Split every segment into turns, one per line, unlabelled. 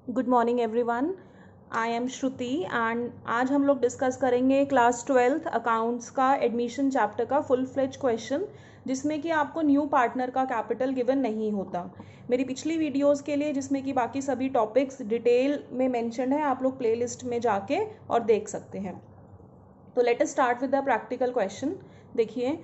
Good morning everyone. I am Shruti and आज हम लोग डिस्कस करेंगे क्लास 12th अकाउंट्स का एडमिशन चैप्टर का फुल फ्लेज क्वेश्चन, जिसमें कि आपको न्यू पार्टनर का कैपिटल गिवन नहीं होता। मेरी पिछली वीडियोस के लिए जिसमें कि बाकी सभी टॉपिक्स डिटेल में मेंशन है, आप लोग प्लेलिस्ट में जाके और देख सकते हैं। तो late us start with the practical question. देखिए,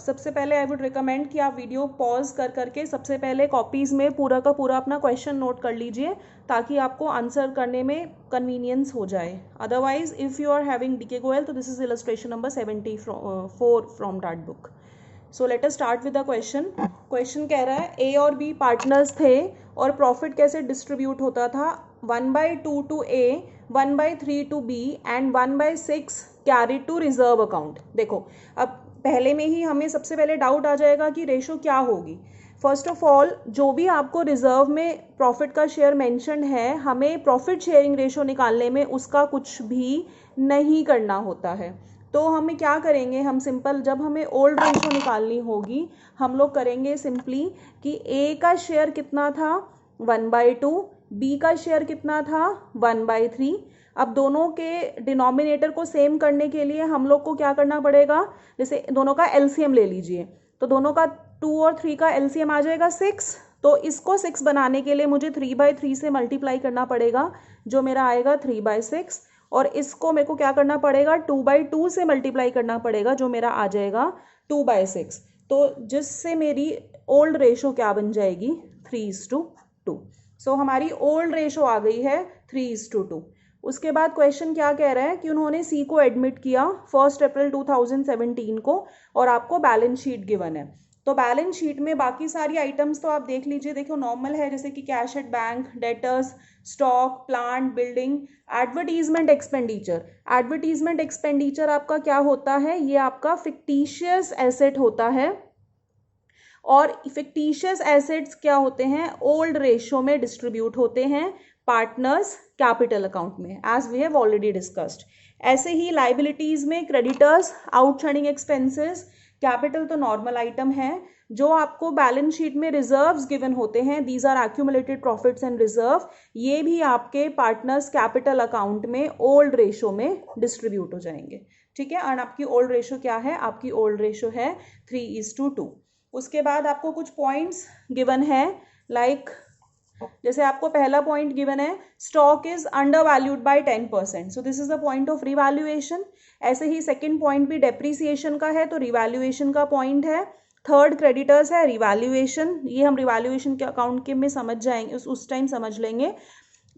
सबसे पहले आई वुड रिकमेंड कि आप वीडियो पॉज कर करके सबसे पहले कॉपीज़ में पूरा का पूरा अपना क्वेश्चन नोट कर लीजिए, ताकि आपको आंसर करने में कन्वीनियंस हो जाए। Otherwise if you are having DK Goyal, तो this is illustration number 74 from that book. So let us start with the question. Question कह रहा है ए और बी पार्टनर्स थे और प्रॉफिट कैसे डिस्ट्रीब्यूट होता था। 1/2 to A, 1/3 to B and 1/6 carried to reserve account. देखो, अब पहले में ही हमें सबसे पहले डाउट आ जाएगा कि रेशो क्या होगी। फर्स्ट ऑफ ऑल, जो भी आपको रिजर्व में प्रॉफिट का शेयर मेंशन है, हमें प्रॉफिट शेयरिंग रेशो निकालने में उसका कुछ भी नहीं करना होता है। तो हमें क्या करेंगे, हम सिंपल, जब हमें ओल्ड रेशो निकालनी होगी, हम लोग करेंगे सिंपली कि ए का शेयर कितना था 1/2, बी का शेयर कितना था 1/3। अब दोनों के डिनोमिनेटर को सेम करने के लिए हम लोग को क्या करना पड़ेगा, जैसे दोनों का एलसीएम ले लीजिए, तो दोनों का 2 और 3 का एलसीएम आ जाएगा 6। तो इसको 6 बनाने के लिए मुझे 3/3 से मल्टीप्लाई करना पड़ेगा, जो मेरा आएगा 3/6। और इसको मेरे को क्या करना पड़ेगा, 2/2 से मल्टीप्लाई करना पड़ेगा, जो मेरा आ जाएगा 2/6। तो जिससे मेरी ओल्ड रेशो क्या बन जाएगी, 3:2। सो हमारी ओल्ड रेशो आ गई है 3:2। उसके बाद क्वेश्चन क्या कह रहा है कि उन्होंने सी को एडमिट किया 1 अप्रैल 2017 को, और आपको बैलेंस शीट गिवन है। तो बैलेंस शीट में बाकी सारी आइटम्स तो आप देख लीजिए। देखो, नॉर्मल है, जैसे कि cash at bank, debtors, stock, plant, building, advertisement expenditure. Advertisement expenditure आपका क्या होता है, ये आपका फिक्टिशियस एसेट होता है, और फिक्टिशियस एसेट्स क्या होते हैं, ओल्ड रेशो में डिस्ट्रीब्यूट होते हैं पार्टनर्स कैपिटल अकाउंट में, as we have already discussed. ऐसे ही लाइबिलिटीज में क्रेडिटर्स, आउटस्टैंडिंग एक्सपेंसेस, कैपिटल तो नॉर्मल आइटम है। जो आपको बैलेंस शीट में रिजर्व्स गिवन होते हैं, these are accumulated profits and reserve, ये भी आपके पार्टनर्स कैपिटल अकाउंट में ओल्ड रेशो में डिस्ट्रीब्यूट हो जाएंगे। ठीक है, और आपकी ओल्ड रेशो क्या है, आपकी ओल्ड रेशो है 3:2। उसके बाद आपको कुछ पॉइंट्स गिवन है, लाइक जैसे आपको पहला पॉइंट गिवन है, stock is under valued bye 10%, so this is the point of revaluation. ऐसे ही सेकंड पॉइंट भी डेप्रीसिएशन का है, तो रिवैल्यूएशन का पॉइंट है। थर्ड क्रेडिटर्स है, रिवैल्यूएशन, ये हम रिवैल्यूएशन के अकाउंट के में समझ जाएंगे, उस टाइम समझ लेंगे।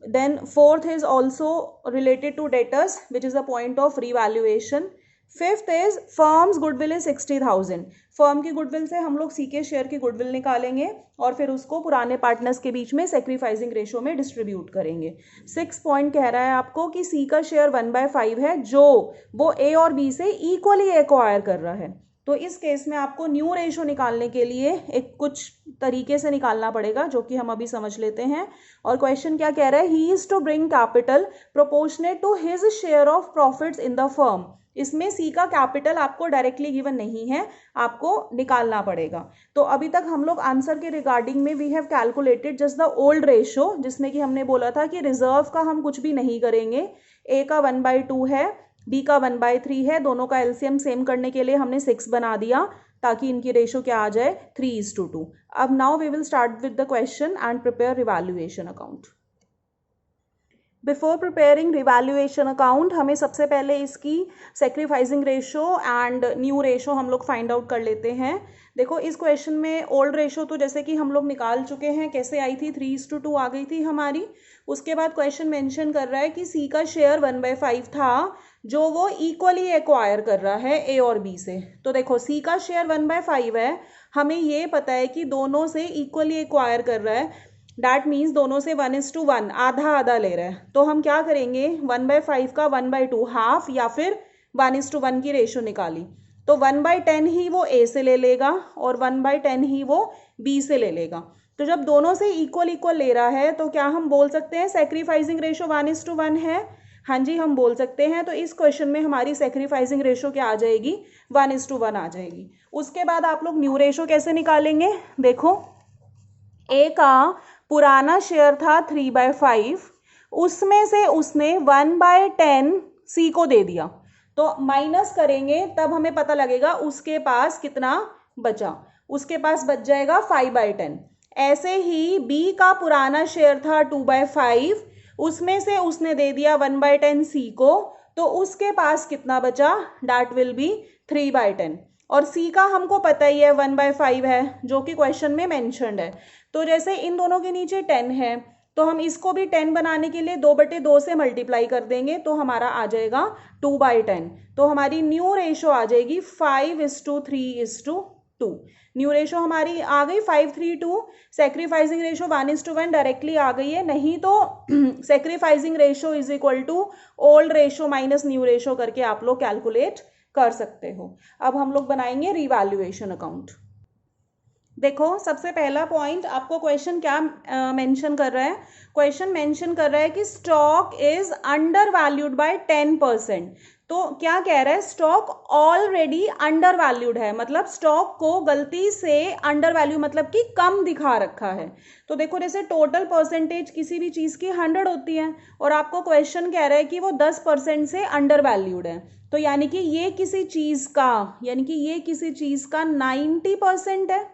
Then fourth is also related to debtors, which is the point of revaluation. Fifth is firms goodwill is 60,000। Firm की गुडविल से हम लोग सी के शेयर की गुडविल निकालेंगे और फिर उसको पुराने पार्टनर्स के बीच में सेक्रीफाइसिंग रेशो में डिस्ट्रीब्यूट करेंगे। 6 पॉइंट कह रहा है आपको कि सी का शेयर 1/5 है, जो वो ए और बी से इक्वली एक्वायर कर रहा है। तो इस केस में आपको न्यू रेशो निकालने के लिए एक कुछ तरीके से निकालना पड़ेगा, जो कि हम अभी समझ लेते हैं। और क्वेश्चन क्या कह रहा है, he is to bring capital proportionate to his share of profits in the firm. इसमें सी का कैपिटल आपको डायरेक्टली गिवन नहीं है, आपको निकालना पड़ेगा। तो अभी तक हम लोग आंसर के रिगार्डिंग में we have calculated just the old ratio, जिसमें कि हमने बोला था कि रिजर्व का हम कुछ भी नहीं करेंगे। ए का 1/2 है, बी का 1/3 है, दोनों का एलसीएम सेम करने के लिए हमने 6 बना दिया, ताकि इनकी रेशो क्या आ जाए, 3:2। अब now we will start with the question and prepare revaluation account. Before preparing revaluation account, हमें सबसे पहले इसकी sacrificing ratio and new ratio हम लोग फाइंड आउट कर लेते हैं। देखो, इस क्वेश्चन में ओल्ड रेशो तो जैसे कि हम लोग निकाल चुके हैं, कैसे आई थी, 3:2 आ गई थी हमारी। उसके बाद क्वेश्चन मेंशन कर रहा है कि सी का शेयर 1/5 था, जो वो इक्वली एक्वायर कर रहा है ए और बी से। तो देखो, सी का शेयर 1/5 है, हमें ये पता है कि दोनों से इक्वली एक्वायर कर रहा है, डैट मीन्स दोनों से 1:1, आधा आधा ले रहा है। तो हम क्या करेंगे, 1/5 का 1/2 हाफ, या फिर 1:1 की रेशो निकाली, तो 1/10 ही वो ए से ले लेगा और 1/10 ही वो बी से ले लेगा। तो जब दोनों से इक्वल इक्वल ले रहा है, तो क्या हम बोल सकते हैं सेक्रीफाइसिंग रेशो 1:1 है। हाँ जी, हम बोल सकते हैं। तो इस क्वेश्चन में हमारी सेक्रीफाइसिंग रेशो क्या आ जाएगी, 1:1 आ जाएगी। उसके बाद आप लोग न्यू रेशो कैसे निकालेंगे, देखो, ए का पुराना शेयर था 3/5, उसमें से उसने 1/10 सी को दे दिया, तो माइनस करेंगे तब हमें पता लगेगा उसके पास कितना बचा। उसके पास बच जाएगा 5/10। ऐसे ही बी का पुराना शेयर था 2/5, उसमें से उसने दे दिया 1/10 सी को, तो उसके पास कितना बचा, दैट विल बी 3/10। और सी का हमको पता ही है 1/5 है, जो कि क्वेश्चन में मेंशन्ड है। तो जैसे इन दोनों के नीचे 10 है, तो हम इसको भी 10 बनाने के लिए 2/2 से मल्टीप्लाई कर देंगे, तो हमारा आ जाएगा 2/10। तो हमारी न्यू रेशो आ जाएगी 5:3:2। न्यू रेशो हमारी आ गई 5:3:2। सेक्रीफाइसिंग रेशो 1:1 डायरेक्टली आ गई है, नहीं तो sacrificing ratio is equal to old ratio minus new ratio करके आप लोग कैलकुलेट कर सकते हो। अब हम लोग बनाएंगे रिवैल्यूएशन अकाउंट। देखो सबसे पहला पॉइंट आपको क्वेश्चन क्या मेंशन कर रहा है, क्वेश्चन मेंशन कर रहा है कि stock is under valued bye 10%। तो क्या कह रहा है, स्टॉक ऑलरेडी अंडर वैल्यूड है, मतलब स्टॉक को गलती से अंडर वैल्यू मतलब कि कम दिखा रखा है। तो देखो जैसे टोटल परसेंटेज किसी भी चीज की 100 होती है, और आपको क्वेश्चन कह रहा है कि वो 10% से अंडर वैल्यूड है, तो यानी कि ये किसी चीज का 90% है।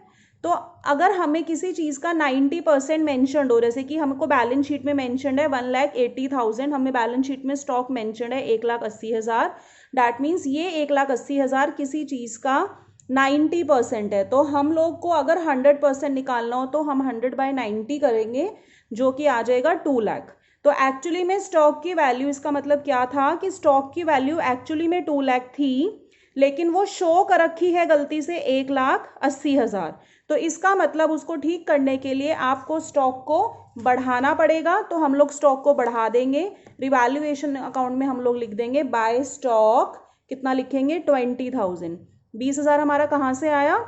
तो अगर हमें किसी चीज का 90% मेंशन्ड हो, जैसे कि हमको बैलेंस शीट में मेंशन्ड है 1,80,000, हमें बैलेंस शीट में स्टॉक मेंशन्ड है 1,80,000, दैट मीन्स ये 1,80,000 किसी चीज का 90% है। तो हम लोग को अगर 100% निकालना हो तो हम 100/90 करेंगे, जो कि आ जाएगा 2 लाख। तो एक्चुअली में स्टॉक की वैल्यू, इसका मतलब क्या था कि स्टॉक की वैल्यू एक्चुअली में 2 लाख थी, लेकिन वो शो कर रखी है गलती से 1,80,000। तो इसका मतलब उसको ठीक करने के लिए आपको स्टॉक को बढ़ाना पड़ेगा, तो हम लोग स्टॉक को बढ़ा देंगे। रिवैल्यूएशन अकाउंट में हम लोग लिख देंगे बाय स्टॉक, कितना लिखेंगे 20,000। 20,000 हमारा कहाँ से आया,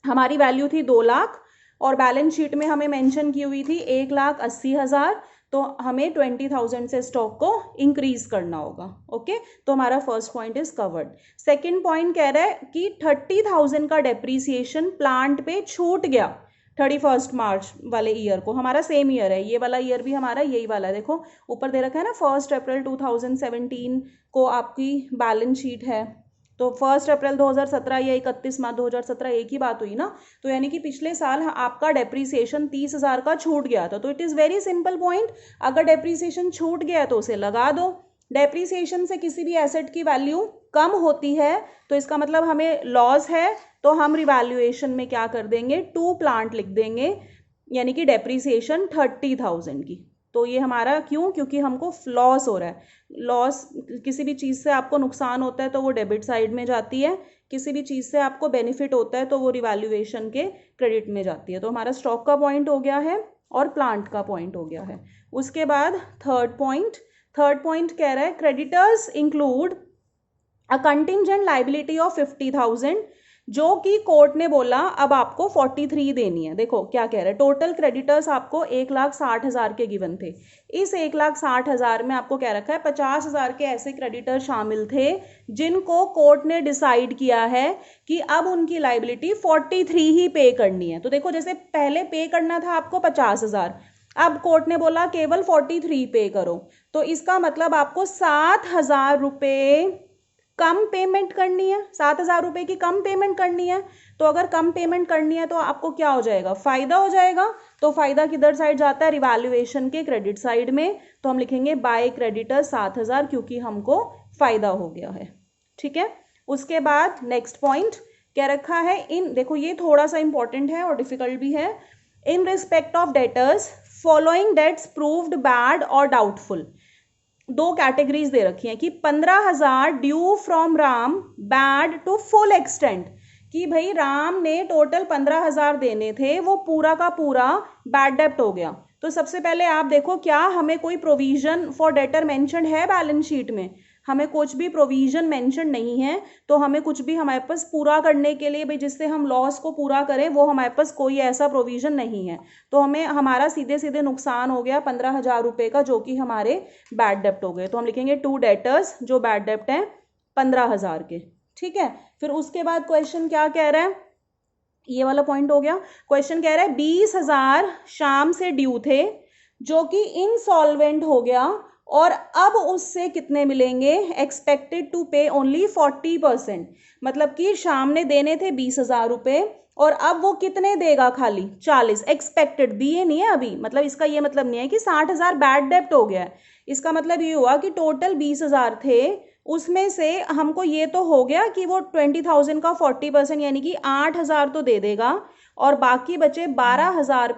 हमारी वैल्यू थी 2 लाख और बैलेंस शीट में हमें मेंशन की हुई थी 1,80,000, तो हमें 20,000 से स्टॉक को इंक्रीज करना होगा। ओके, तो हमारा first point is covered. Second point कह रहा है कि 30,000 का डेप्रीसिएशन प्लांट पे छूट गया 31 मार्च वाले ईयर को, हमारा सेम ईयर है, ये वाला ईयर भी हमारा यही वाला है। देखो ऊपर दे रखा है ना 1 अप्रैल 2017 को आपकी बैलेंस शीट है, तो 1 अप्रैल 2017 या 31 मार्च 2017 एक ही बात हुई ना। तो यानी कि पिछले साल आपका डेप्रीसिएशन 30,000 का छूट गया था। तो it is very simple point, अगर डेप्रीसिएशन छूट गया है तो उसे लगा दो। डेप्रीसिएशन से किसी भी एसेट की वैल्यू कम होती है, तो इसका मतलब हमें लॉस है, तो हम रिवैल्यूएशन में क्या कर देंगे, 2 प्लांट लिख देंगे, यानी कि डेप्रीसिएशन 30,000 की। तो ये हमारा क्यों, क्योंकि हमको लॉस हो रहा है। लॉस, किसी भी चीज़ से आपको नुकसान होता है तो वो डेबिट साइड में जाती है, किसी भी चीज़ से आपको बेनिफिट होता है तो वो रिवैल्यूएशन के क्रेडिट में जाती है। तो हमारा स्टॉक का पॉइंट हो गया है और प्लांट का पॉइंट हो गया है। उसके बाद थर्ड पॉइंट कह रहा है creditors include a contingent liability of 50,000, जो कि कोर्ट ने बोला अब आपको 43 देनी है। देखो क्या कह रहे हैं, टोटल क्रेडिटर्स आपको 1,60,000 के गिवन थे, इस 1,60,000 में आपको क्या रखा है 50,000 के ऐसे क्रेडिटर शामिल थे जिनको कोर्ट ने डिसाइड किया है कि अब उनकी लाइबिलिटी 43 ही पे करनी है। तो देखो जैसे पहले पे करना था आपको 50,000, अब कोर्ट ने बोला केवल 43 पे करो, तो इसका मतलब आपको 7,000 रुपये कम पेमेंट करनी है, 7,000 रुपये की कम पेमेंट करनी है। तो अगर कम पेमेंट करनी है तो आपको क्या हो जाएगा, फायदा हो जाएगा। तो फायदा किधर साइड जाता है, रिवैल्यूएशन के क्रेडिट साइड में। तो हम लिखेंगे बाय क्रेडिटर 7,000, क्योंकि हमको फायदा हो गया है। ठीक है, उसके बाद नेक्स्ट पॉइंट क्या रखा है, इन देखो ये थोड़ा सा इंपॉर्टेंट है और डिफिकल्ट भी है। In respect of debtors following debts proved bad और डाउटफुल, 2 कैटेगरीज दे रखी हैं कि 15,000 due from Ram bad to full extent, कि भाई राम ने टोटल 15,000 देने थे, वो पूरा का पूरा बैड डेप्ट हो गया। तो सबसे पहले आप देखो क्या हमें कोई प्रोविजन फॉर डेटर मेंशन है बैलेंस शीट में, हमें कुछ भी प्रोविजन मेंशन नहीं है। तो हमें कुछ भी हमारे पास पूरा करने के लिए भाई जिससे हम लॉस को पूरा करें, वो हमारे पास कोई ऐसा प्रोविजन नहीं है। तो हमें हमारा सीधे सीधे नुकसान हो गया 15,000 रुपये का, जो कि हमारे बैड डेप्ट हो गए। तो हम लिखेंगे 2 डेटर्स जो बैड डेप्ट हैं 15,000 के। ठीक है, फिर उसके बाद क्वेश्चन क्या कह रहा है, ये वाला पॉइंट हो गया। क्वेश्चन कह रहा है 20,000 शाम से ड्यू थे जो कि इनसॉल्वेंट हो गया और अब उससे कितने मिलेंगे, एक्सपेक्टेड टू पे ओनली 40%। मतलब कि शाम ने देने थे 20,000 रुपये और अब वो कितने देगा, खाली 40। एक्सपेक्टेड दिए नहीं है अभी, मतलब इसका ये मतलब नहीं है कि 60,000 बैड डेप्ट हो गया है। इसका मतलब ये हुआ कि टोटल 20,000 थे, उसमें से हमको ये तो हो गया कि वो 20,000 का 40% यानी कि 8,000 तो दे देगा और बाकी बचे 12,000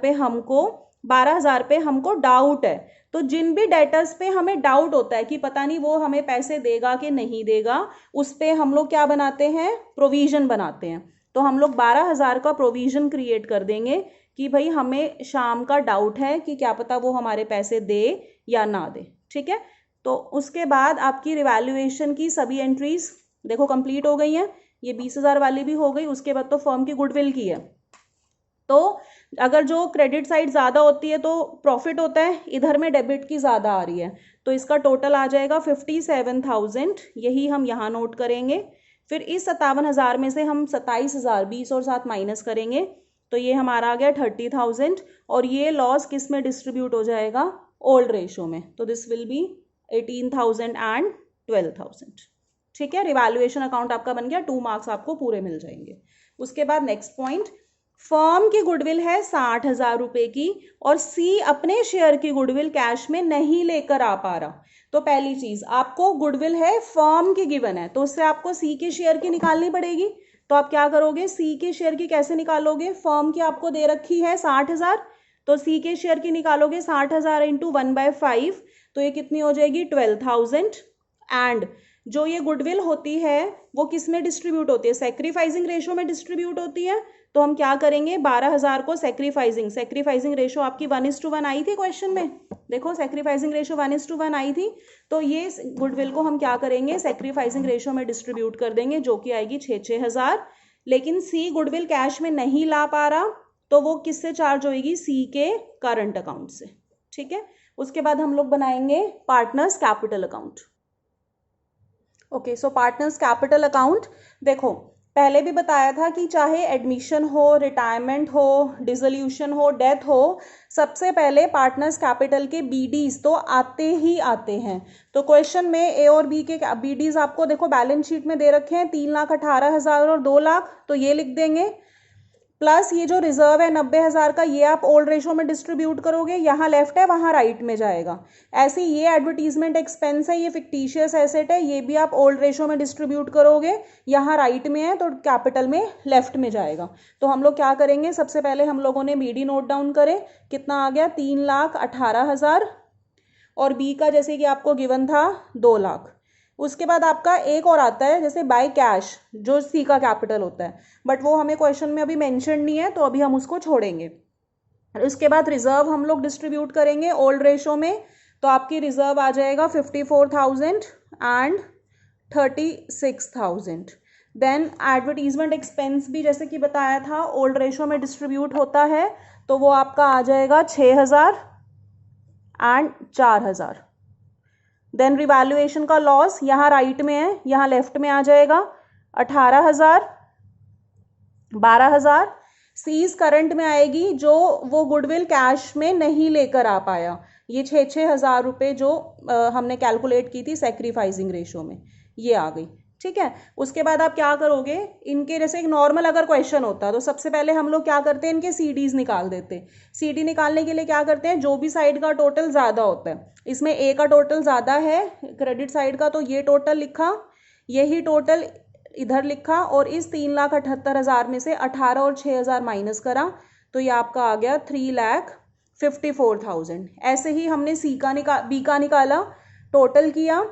पे हमको डाउट है। तो जिन भी डेटर्स पे हमें डाउट होता है कि पता नहीं वो हमें पैसे देगा कि नहीं देगा, उस पे हम लोग क्या बनाते हैं, प्रोविजन बनाते हैं। तो हम लोग 12,000 का प्रोविजन क्रिएट कर देंगे कि भाई हमें शाम का डाउट है कि क्या पता वो हमारे पैसे दे या ना दे। ठीक है, तो उसके बाद आपकी रिवैल्यूएशन की सभी एंट्रीज देखो कंप्लीट हो गई हैं। ये 20,000 वाली भी हो गई। उसके बाद तो फर्म की गुडविल की है। तो अगर जो क्रेडिट साइड ज़्यादा होती है तो प्रॉफिट होता है, इधर में डेबिट की ज़्यादा आ रही है, तो इसका टोटल आ जाएगा 57,000। यही हम यहाँ नोट करेंगे। फिर इस 57,000 में से हम 27,000 20 और 7 माइनस करेंगे, तो ये हमारा आ गया 30,000। और ये लॉस किस में डिस्ट्रीब्यूट हो जाएगा, ओल्ड रेशो में। तो दिस विल बी 18,000 एंड 12,000। ठीक है, रिवैल्यूएशन अकाउंट आपका बन गया, 2 मार्क्स आपको पूरे मिल जाएंगे। उसके बाद नेक्स्ट पॉइंट, फर्म की गुडविल है 60,000 रुपए की और सी अपने शेयर की गुडविल कैश में नहीं लेकर आ पा रहा। तो पहली चीज, आपको गुडविल है फर्म की गिवन है, तो उससे आपको सी के शेयर की निकालनी पड़ेगी। तो आप क्या करोगे, सी के शेयर की कैसे निकालोगे, फर्म की आपको दे रखी है 60,000, तो सी के शेयर की निकालोगे 60,000 इंटू 1/5, तो ये कितनी हो जाएगी 12,000। एंड जो ये गुडविल होती है वो किस में डिस्ट्रीब्यूट होती है, सेक्रीफाइसिंग रेशो में डिस्ट्रीब्यूट होती है। तो हम क्या करेंगे, 12,000 को सेक्रीफाइसिंग रेशो आपकी 1:1 आई थी क्वेश्चन में, देखो सेक्रीफाइसिंग रेशो 1:1 आई थी। तो ये गुडविल को हम क्या करेंगे, सेक्रीफाइसिंग रेशो में डिस्ट्रीब्यूट कर देंगे, जो कि आएगी 6,000। लेकिन सी गुडविल कैश में नहीं ला पा रहा, तो वो किससे चार्ज होगी, सी के करंट अकाउंट से। ठीक है, उसके बाद हम लोग बनाएंगे पार्टनर्स कैपिटल अकाउंट। ओके, सो पार्टनर्स कैपिटल अकाउंट, देखो पहले भी बताया था कि चाहे एडमिशन हो, रिटायरमेंट हो, डिसोल्यूशन हो, डेथ हो, सबसे पहले पार्टनर्स कैपिटल के बीडीज तो आते ही आते हैं। तो क्वेश्चन में ए और बी के बीडीज आपको देखो बैलेंस शीट में दे रखे हैं, 3,18,000 और 2 लाख, तो ये लिख देंगे। प्लस ये जो रिजर्व है 90,000 का, ये आप ओल्ड रेशो में डिस्ट्रीब्यूट करोगे, यहाँ लेफ्ट है वहाँ राइट में जाएगा। ऐसे ये एडवर्टीजमेंट एक्सपेंस है, ये फिक्टिशियस एसेट है, ये भी आप ओल्ड रेशो में डिस्ट्रीब्यूट करोगे, यहाँ राइट में है तो कैपिटल में लेफ्ट में जाएगा। तो हम लोग क्या करेंगे, सबसे पहले हम लोगों ने बीडी नोट डाउन करे, कितना आ गया 3,18,000 और बी का जैसे कि आपको गिवन था 2 लाख। उसके बाद आपका एक और आता है जैसे बाय कैश, जो सी का कैपिटल होता है, बट वो हमें क्वेश्चन में अभी मेंशन नहीं है, तो अभी हम उसको छोड़ेंगे। उसके बाद रिजर्व हम लोग डिस्ट्रीब्यूट करेंगे ओल्ड रेशो में, तो आपकी रिजर्व आ जाएगा 54,000 एंड 36,000। देन एडवर्टीजमेंट एक्सपेंस भी जैसे कि बताया था ओल्ड रेशो में डिस्ट्रीब्यूट होता है, तो वो आपका आ जाएगा 6,000 एंड 4,000। देन रिवैल्यूएशन का लॉस यहाँ राइट में है, यहाँ लेफ्ट में आ जाएगा 18,000, 12,000। सीज करंट में आएगी जो वो गुडविल कैश में नहीं लेकर आ पाया, ये 6,000 रुपये जो हमने कैलकुलेट की थी सेक्रीफाइसिंग रेशो में, ये आ गई। ठीक है, उसके बाद आप क्या करोगे, इनके जैसे एक नॉर्मल अगर क्वेश्चन होता तो सबसे पहले हम लोग क्या करते हैं, इनके सीडीज निकाल देते। सीडी निकालने के लिए क्या करते हैं, जो भी साइड का टोटल ज़्यादा होता है, इसमें ए का टोटल ज़्यादा है क्रेडिट साइड का, तो ये टोटल लिखा, यही टोटल इधर लिखा, और इस 3,78,000 में से 18 और 6,000 माइनस करा, तो ये आपका आ गया 3,54,000। ऐसे ही हमने बी का निकाला, टोटल किया,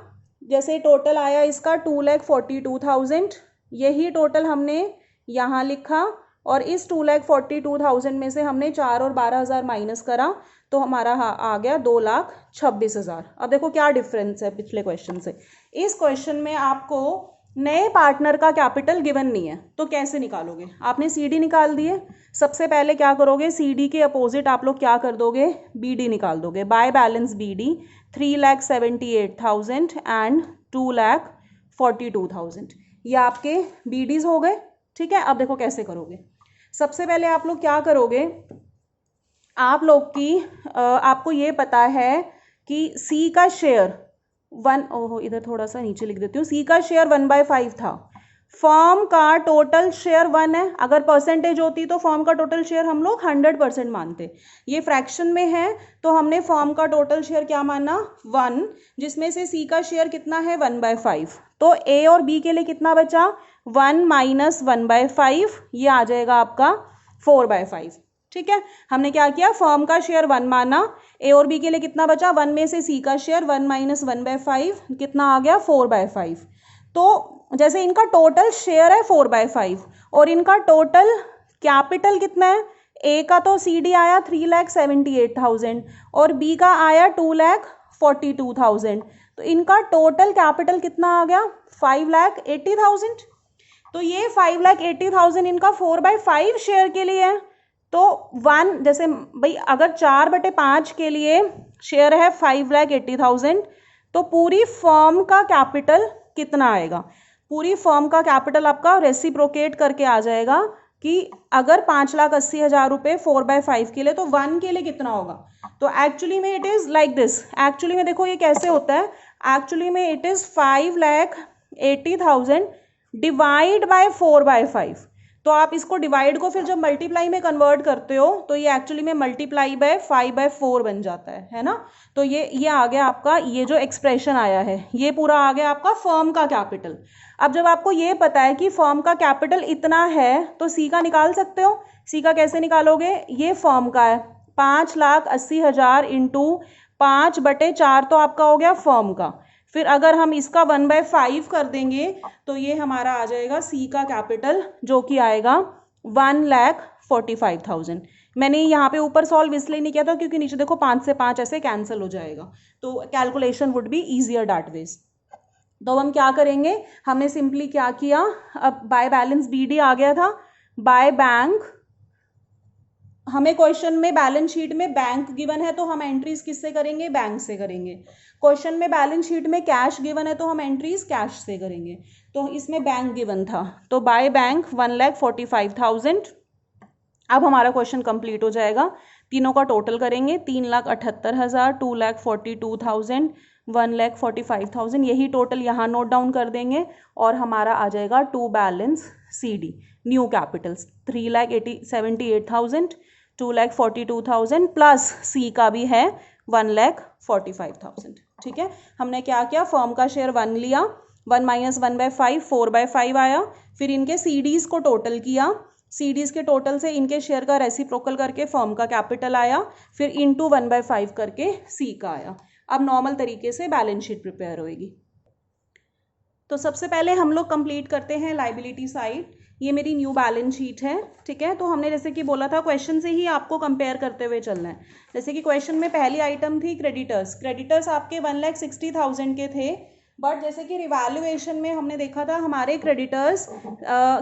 जैसे टोटल आया इसका 2,42,000, यही टोटल हमने यहाँ लिखा, और इस 2,42,000 में से हमने 4 और 12,000 माइनस करा, तो हमारा आ गया 2,26,000। अब देखो क्या डिफरेंस है पिछले क्वेश्चन से। इस क्वेश्चन में आपको नए पार्टनर का कैपिटल गिवन नहीं है, तो कैसे निकालोगे, आपने सीडी निकाल दिए, सबसे पहले क्या करोगे, सीडी के अपोजिट आप लोग क्या कर दोगे, बीडी निकाल दोगे। बाय बैलेंस बीडी 3,78,000 एंड 2,42,000, ये आपके बीडीज हो गए। ठीक है, अब देखो कैसे करोगे, सबसे पहले आप लोग क्या करोगे, आप लोग की आपको ये पता है कि सी का शेयर इधर थोड़ा सा नीचे लिख देती हूँ, सी का शेयर 1/5 था, फर्म का टोटल शेयर 1 है, अगर परसेंटेज होती तो फर्म का टोटल शेयर हम लोग 100% मानते, ये फ्रैक्शन में है तो हमने फर्म का टोटल शेयर क्या माना 1, जिसमें से सी का शेयर कितना है 1/5, तो ए और बी के लिए कितना बचा 1 माइनस 1/5, ये आ जाएगा आपका 4/5। ठीक है, हमने क्या किया, फर्म का शेयर 1 माना, ए और बी के लिए कितना बचा, 1 में से सी का शेयर 1 माइनस 1/5 कितना आ गया 4/5। तो जैसे इनका टोटल शेयर है 4/5 और इनका टोटल कैपिटल कितना है, ए का तो CD आया 3,78,000 और बी का आया 2,42,000, तो इनका टोटल कैपिटल कितना आ गया 5,80,000। तो ये 5,80,000 इनका 4/5 शेयर के लिए है, तो 1 जैसे भाई अगर 4/5 के लिए शेयर है 5,80,000, तो पूरी फर्म का कैपिटल कितना आएगा, पूरी फर्म का कैपिटल आपका रेसिप्रोकेट करके आ जाएगा कि अगर 5,80,000 रुपये 4/5 के लिए, तो 1 के लिए कितना होगा। तो एक्चुअली में it is like this, actually में देखो ये कैसे होता है, एक्चुअली में इट इज़ 5,80,000 डिवाइड बाय 4/5, तो आप इसको डिवाइड को फिर जब मल्टीप्लाई में कन्वर्ट करते हो तो ये एक्चुअली में मल्टीप्लाई बाय 5/4 बन जाता है ना। तो ये आ गया आपका, ये जो एक्सप्रेशन आया है ये पूरा आ गया आपका फर्म का कैपिटल। अब जब आपको ये पता है कि फर्म का कैपिटल इतना है तो सी का निकाल सकते हो। सी का कैसे निकालोगे, ये फर्म का है 5,80,000 इंटू 5/4 तो आपका हो गया फर्म का, फिर अगर हम इसका 1/5 कर देंगे तो ये हमारा आ जाएगा सी का कैपिटल, जो कि आएगा 1,45,000। मैंने यहाँ पे ऊपर सॉल्व इसलिए नहीं किया था क्योंकि नीचे देखो 5 से 5 ऐसे कैंसिल हो जाएगा, तो calculation would be easier that ways. तो हम क्या करेंगे, हमने सिंपली क्या किया, अब बाय बैलेंस BD आ गया था, बाय बैंक, हमें क्वेश्चन में बैलेंस शीट में बैंक गिवन है तो हम एंट्रीज किससे करेंगे, बैंक से करेंगे। क्वेश्चन में बैलेंस शीट में कैश गिवन है तो हम एंट्रीज कैश से करेंगे, तो इसमें बैंक गिवन था, तो बाय बैंक 1,45,000। अब हमारा क्वेश्चन कंप्लीट हो जाएगा, तीनों का टोटल करेंगे 3,78,000, 2,42,000, 1,45,000, यही टोटल यहाँ नोट डाउन कर देंगे और हमारा आ जाएगा to balance CD new capitals 3,78,000, 2,42,000 plus C का भी है 1,45,000। ठीक है, हमने क्या किया, फर्म का शेयर 1 लिया, 1 माइनस 1/5 4/5 आया, फिर इनके CDs को टोटल किया, CDs के टोटल से इनके शेयर का रेसिप्रोकल करके फर्म का कैपिटल आया, फिर इंटू 1/5 करके सी का आया। अब नॉर्मल तरीके से बैलेंस शीट प्रिपेयर होएगी। तो सबसे पहले हम लोग कंप्लीट करते हैं लाइबिलिटी साइड, ये मेरी न्यू बैलेंस शीट है। ठीक है, तो हमने जैसे कि बोला था क्वेश्चन से ही आपको कंपेयर करते हुए चलना है। जैसे कि क्वेश्चन में पहली आइटम थी क्रेडिटर्स आपके 1,60,000 के थे, बट जैसे कि रिवैल्यूएशन में हमने देखा था हमारे क्रेडिटर्स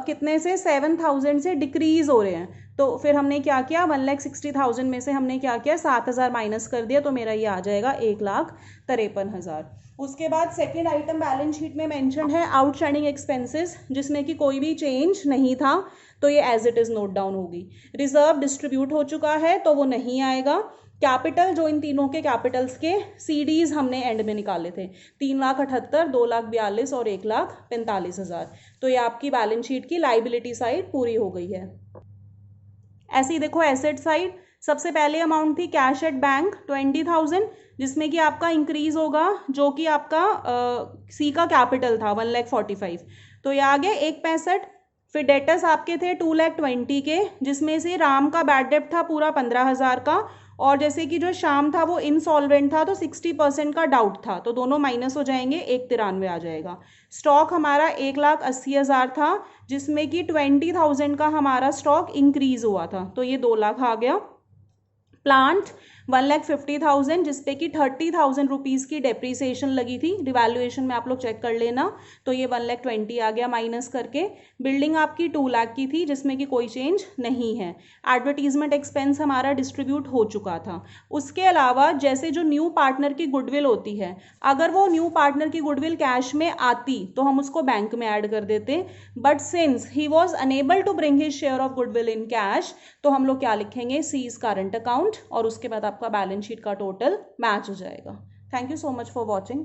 कितने से 7,000 से डिक्रीज हो रहे हैं, तो फिर हमने क्या किया 1,60,000 में से हमने क्या किया 7,000 माइनस कर दिया, तो मेरा ये आ जाएगा 1,53,000। उसके बाद सेकेंड आइटम बैलेंस शीट में मेंशन है आउटस्टैंडिंग एक्सपेंसेस, जिसमें कि कोई भी चेंज नहीं था, तो ये as it is note down होगी। रिजर्व डिस्ट्रीब्यूट हो चुका है तो वो नहीं आएगा। कैपिटल जो इन तीनों के कैपिटल्स के CDs हमने एंड में निकाले थे 3,78,000, 2,42,000 और 1,45,000, तो ये आपकी बैलेंस शीट की लाइबिलिटी साइड पूरी हो गई है। ऐसे ही देखो एसेट साइड, सबसे पहले अमाउंट थी कैश एट बैंक 20,000, जिसमें कि आपका इंक्रीज होगा जो कि आपका सी का कैपिटल था 1,45,000, तो ये आ गया 1,65,000। फिर डेटर्स आपके थे 2,20,000 के, जिसमें से राम का बैड डेप्ट था पूरा 15,000 का, और जैसे कि जो शाम था वो इनसॉल्वेंट था तो 60% का डाउट था, तो दोनों माइनस हो जाएंगे, 1,93 आ जाएगा। स्टॉक हमारा 1,80,000 था, जिसमें कि 20,000 का हमारा स्टॉक इंक्रीज हुआ था, तो ये 2 लाख आ गया। प्लांट 1,50,000 जिसपे कि 30,000 रुपीज़ की डेप्रीसिएशन लगी थी, रिवैल्यूएशन में आप लोग चेक कर लेना, तो ये 1,20,000 आ गया माइनस करके। बिल्डिंग आपकी 2 लाख की थी जिसमें कि कोई चेंज नहीं है। एडवर्टीजमेंट एक्सपेंस हमारा डिस्ट्रीब्यूट हो चुका था। उसके अलावा जैसे जो न्यू पार्टनर की गुडविल होती है, अगर वो न्यू पार्टनर की गुडविल कैश में आती तो हम उसको बैंक में ऐड कर देते, but since he was unable to bring his share of goodwill in cash, तो हम लोग क्या लिखेंगे, सीज करंट अकाउंट, और उसके बाद आपका बैलेंस शीट का टोटल मैच हो जाएगा। Thank you so much for watching.